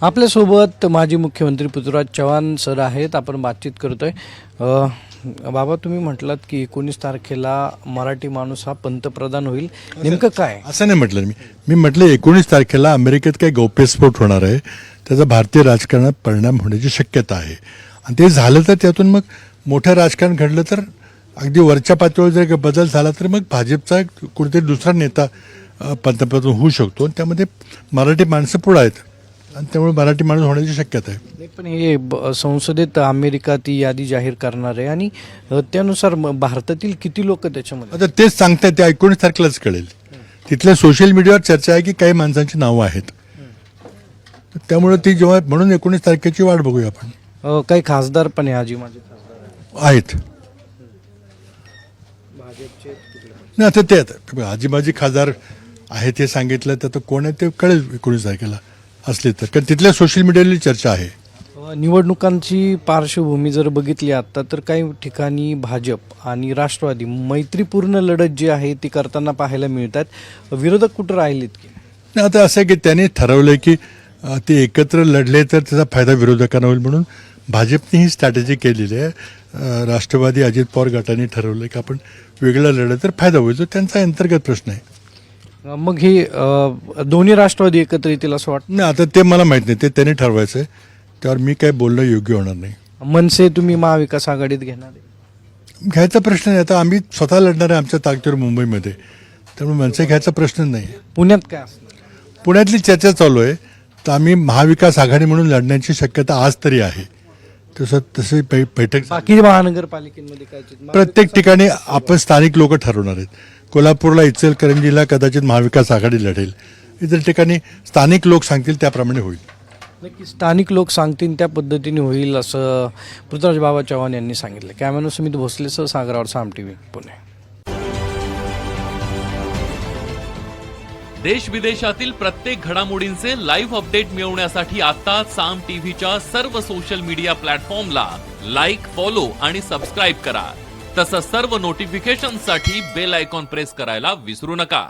आपल्यासोबत माजी मुख्यमंत्री पृथ्वीराज चव्हाण सर आहेत. आपण बातचीत करतोय. बाबा, तुम्ही म्हटलात की 19 तारखेला मराठी माणूस हा पंतप्रधान होईल, नेमकं काय? असं नाही म्हटलं मी म्हटलं 19 तारखेला अमेरिकेत काही गौप्यस्फोट होणार आहे, त्याचा भारतीय राजकारणात परिणाम होण्याची शक्यता आहे. आणि ते झालं तर त्यातून मग मोठं राजकारण घडलं तर अगदी वरच्या पातळीवर जर बदल झाला तर मग भाजपचा कुठेतरी दुसरा नेता पंतप्रधान होऊ शकतो. आणि त्यामध्ये मराठी माणसं पुढे आहेत आणि त्यामुळे मराठी माणूस होण्याची शक्यता आहे. नाही, पण हे संसदेत अमेरिका ती यादी जाहीर करणार आहे आणि त्यानुसार भारतातील किती लोक त्याच्यामध्ये? आता तेच सांगताय, ते 19 तारखेलाच कळेल. तिथल्या सोशल मीडियावर चर्चा आहे की काही माणसांची नावं आहेत, त्यामुळे ती जेव्हा म्हणून 19 तारखेची वाट बघूया आपण. काही खासदार पण आहे, आजी माझे खासदार आहेत. नाही आता ते आजीबाजी खासदार आहेत हे सांगितलं तर कोण आहे ते कळेल 19 तारखेला असले तर, कारण तिथल्या सोशल मीडियावरली चर्चा आहे. निवडणुकांची पार्श्वभूमी जर बघितली आता तर काही ठिकाणी भाजप आणि राष्ट्रवादी मैत्रीपूर्ण लढत जी आहे ती करताना पाहायला मिळतात. विरोधक कुठं राहिलेत की? नाही, आता असं आहे की त्यांनी ठरवलं की ते एकत्र लढले तर त्याचा फायदा विरोधकांना होईल, म्हणून भाजपने ही स्ट्रॅटेजी केलेली आहे. राष्ट्रवादी अजित पवार गटाने ठरवलं की आपण वेगळं लढलं तर फायदा होईल, जो त्यांचा अंतर्गत प्रश्न आहे. मग हे दोन्ही राष्ट्रवादी एकत्र येतील असं वाटतं? नाही, आता ते मला माहीत नाही, ते त्यांनी ठरवायचं आहे, त्यावर मी काही बोलणं योग्य होणार नाही. मनसे तुम्ही महाविकास आघाडीत घेणार आहे? घ्यायचा प्रश्न नाही. आता आम्ही स्वतः लढणार आहे आमच्या ताकदीवर मुंबईमध्ये, त्यामुळे मनसे घ्यायचा प्रश्न नाही. पुण्यात काय असणार? पुण्यातली चर्चा चालू आहे, तर आम्ही महाविकास आघाडी म्हणून लढण्याची शक्यता आज तरी आहे. तसं बैठक बाकी महानगरपालिकेमध्ये काय चित्र? प्रत्येक ठिकाणी आपण स्थानिक लोक ठरवणार आहेत. कोल्हापूरला, इचलकरंजीला कदाचित महाविकास आघाडी लढेल. इतर ठिकाणी स्थानिक लोक सांगतील त्याप्रमाणे होईल. नक्की स्थानिक लोक सांगतील त्या पद्धतीने होईल असं पृथ्वीराज बाबा चव्हाण यांनी सांगितलं. कॅमेरा सुमित भोसलेसह सागरावर साम टीव्ही पुणे. देश विदेशातील प्रत्येक घडामोडींचे लाईव्ह अपडेट मिळवण्यासाठी आता साम टीव्हीच्या सर्व सोशल मीडिया प्लॅटफॉर्मला लाईक, फॉलो आणि सबस्क्राईब करा. तसंच सर्व नोटिफिकेशनसाठी बेल आयकॉन प्रेस करायला विसरू नका.